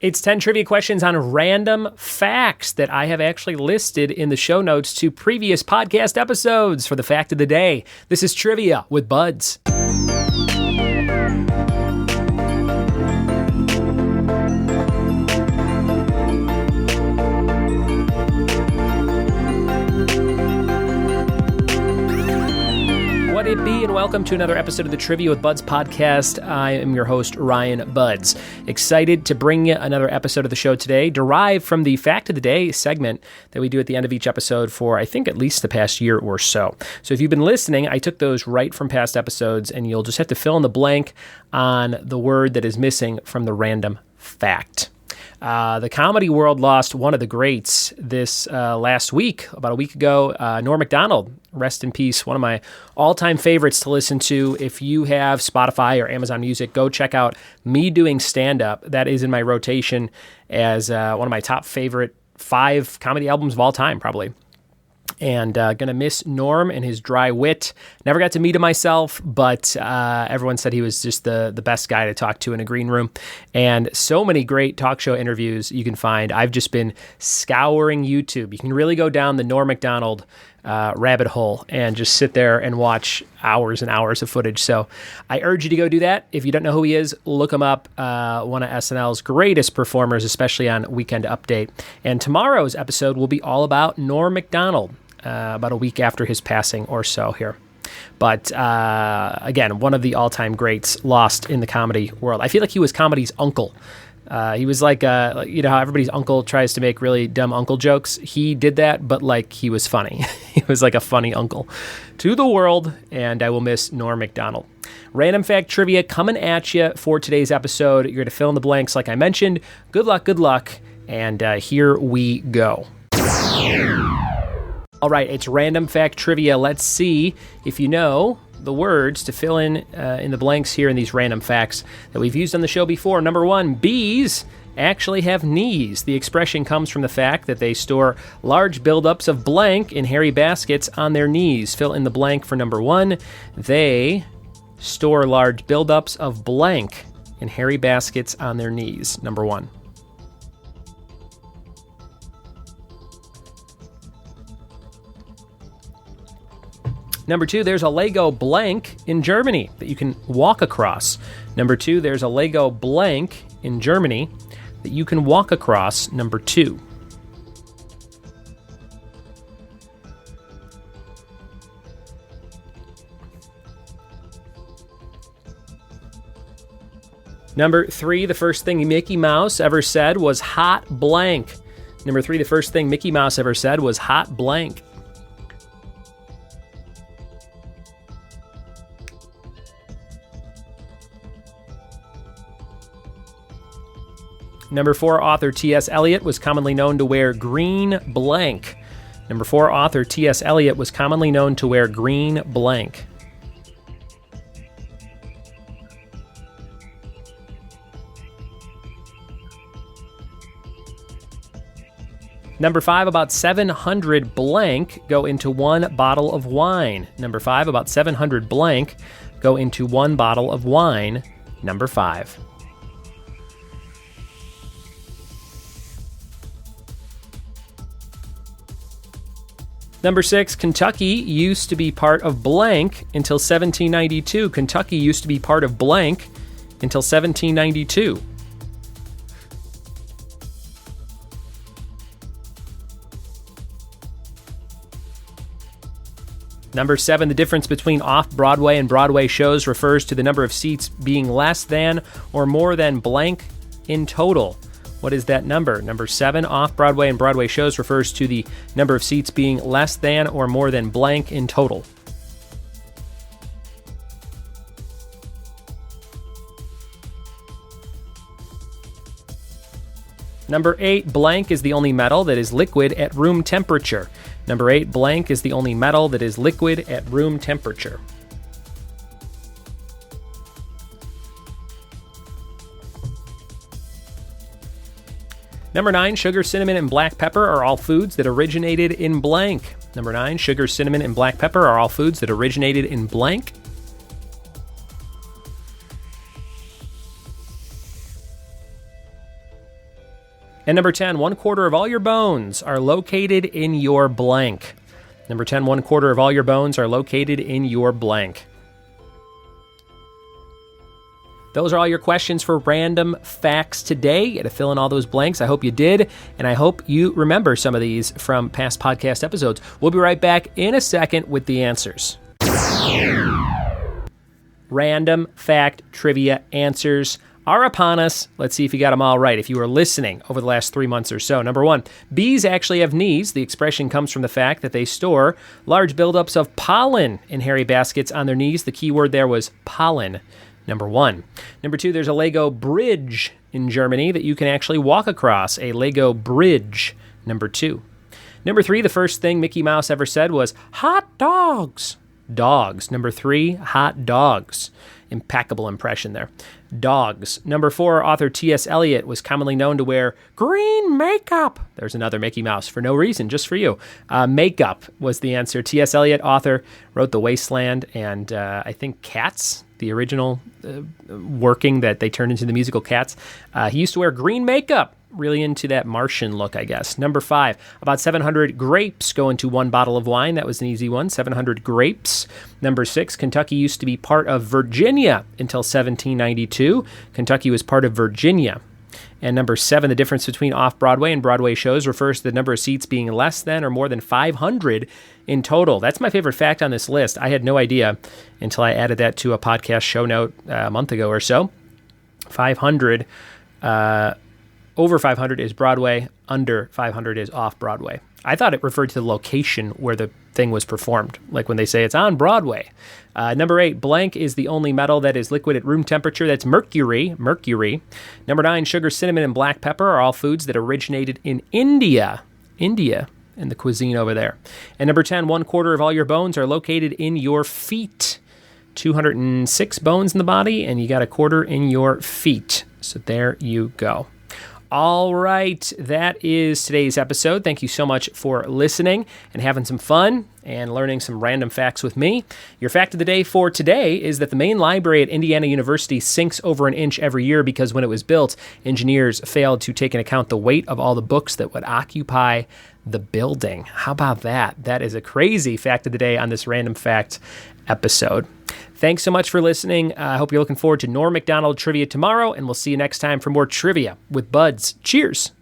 It's 10 trivia questions on random facts that I have actually listed in the show notes to previous podcast episodes for the fact of the day. This is Trivia with Buds. What it be, and welcome to another episode of the Trivia with Buds podcast. I am your host, Ryan Buds. Excited to bring you another episode of the show today, derived from the Fact of the Day segment that we do at the end of each episode for, I think, at least the past year or so. So if you've been listening, I took those right from past episodes, and you'll just have to fill in the blank on the word that is missing from the random fact. The comedy world lost one of the greats this last week, about a week ago. Norm Macdonald, rest in peace, one of my all-time favorites to listen to. If you have Spotify or Amazon Music, go check out Me Doing Stand-Up. That is in my rotation as one of my top favorite 5 comedy albums of all time, probably. And gonna miss Norm and his dry wit. Never got to meet him myself, but everyone said he was just the best guy to talk to in a green room. And so many great talk show interviews you can find. I've just been scouring YouTube. You can really go down the Norm Macdonald rabbit hole and just sit there and watch hours and hours of footage. So I urge you to go do that. If you don't know who he is, look him up. One of SNL's greatest performers, especially on Weekend Update. And tomorrow's episode will be all about Norm Macdonald, about a week after his passing or so here. But again, one of the all-time greats lost in the comedy world. I feel like he was comedy's uncle. He was like, you know how everybody's uncle tries to make really dumb uncle jokes? He did that, but like he was funny. He was like a funny uncle to the world, and I will miss Norm Macdonald. Random fact trivia coming at you for today's episode. You're going to fill in the blanks like I mentioned. Good luck, and here we go. All right, it's random fact trivia. Let's see if you know the words to fill in the blanks here in these random facts that we've used on the show before. Number 1, bees actually have knees. The expression comes from the fact that they store large buildups of blank in hairy baskets on their knees. Fill in the blank for number 1. They store large buildups of blank in hairy baskets on their knees. Number 1. Number 2, there's a Lego blank in Germany that you can walk across. Number 2, there's a Lego blank in Germany that you can walk across. Number 2. Number 3, the first thing Mickey Mouse ever said was hot blank. Number 3, the first thing Mickey Mouse ever said was hot blank. Number 4, author T.S. Eliot was commonly known to wear green blank. Number 4, author T.S. Eliot was commonly known to wear green blank. Number 5, about 700 blank go into one bottle of wine. Number 5, about 700 blank go into one bottle of wine. Number 5. Number 6, Kentucky used to be part of blank until 1792. Kentucky used to be part of blank until 1792. Number 7, the difference between off-Broadway and Broadway shows refers to the number of seats being less than or more than blank in total. What is that number? Number 7, off-Broadway and Broadway shows refers to the number of seats being less than or more than blank in total. Number 8, blank is the only metal that is liquid at room temperature. Number 8, blank is the only metal that is liquid at room temperature. Number 9, sugar, cinnamon, and black pepper are all foods that originated in blank. Number 9, sugar, cinnamon, and black pepper are all foods that originated in blank. And number 10, 1/4 of all your bones are located in your blank. Number 10, 1/4 of all your bones are located in your blank. Those are all your questions for random facts today. You got to fill in all those blanks. I hope you did, and I hope you remember some of these from past podcast episodes. We'll be right back in a second with the answers. Random fact trivia answers are upon us. Let's see if you got them all right, if you were listening over the last 3 months or so. Number 1, bees actually have knees. The expression comes from the fact that they store large buildups of pollen in hairy baskets on their knees. The key word there was pollen. Number 1. Number 2, there's a Lego bridge in Germany that you can actually walk across. A Lego bridge. Number 2. Number 3, the first thing Mickey Mouse ever said was, hot dogs. Dogs. Number 3, hot dogs. Impeccable impression there. Dogs. Number 4, author T.S. Eliot was commonly known to wear green makeup. There's another Mickey Mouse for no reason, just for you. Makeup was the answer. T.S. Eliot, author, wrote The Wasteland and I think Cats, the original working that they turned into the musical Cats. He used to wear green makeup. Really into that Martian look, I guess. Number 5, about 700 grapes go into one bottle of wine. That was an easy one, 700 grapes. Number 6, Kentucky used to be part of Virginia until 1792. Kentucky was part of Virginia. And number 7, the difference between off-Broadway and Broadway shows refers to the number of seats being less than or more than 500 in total. That's my favorite fact on this list. I had no idea until I added that to a podcast show note a month ago or so. 500, over 500 is Broadway, under 500 is off-Broadway. I thought it referred to the location where the thing was performed, like when they say it's on Broadway. Number 8, blank is the only metal that is liquid at room temperature. That's mercury. Number 9, sugar, cinnamon, and black pepper are all foods that originated in India. And the cuisine over there. And number 10, 1/4 of all your bones are located in your feet. 206 bones in the body, and you got 1/4 in your feet. So there you go. All right, that is today's episode. Thank you so much for listening and having some fun and learning some random facts with me. Your fact of the day for today is that the main library at Indiana University sinks over an inch every year because when it was built, engineers failed to take into account the weight of all the books that would occupy the building. How about that? That is a crazy fact of the day on this random fact episode. Thanks so much for listening. I hope you're looking forward to Norm Macdonald Trivia tomorrow, and we'll see you next time for more trivia with Buds. Cheers.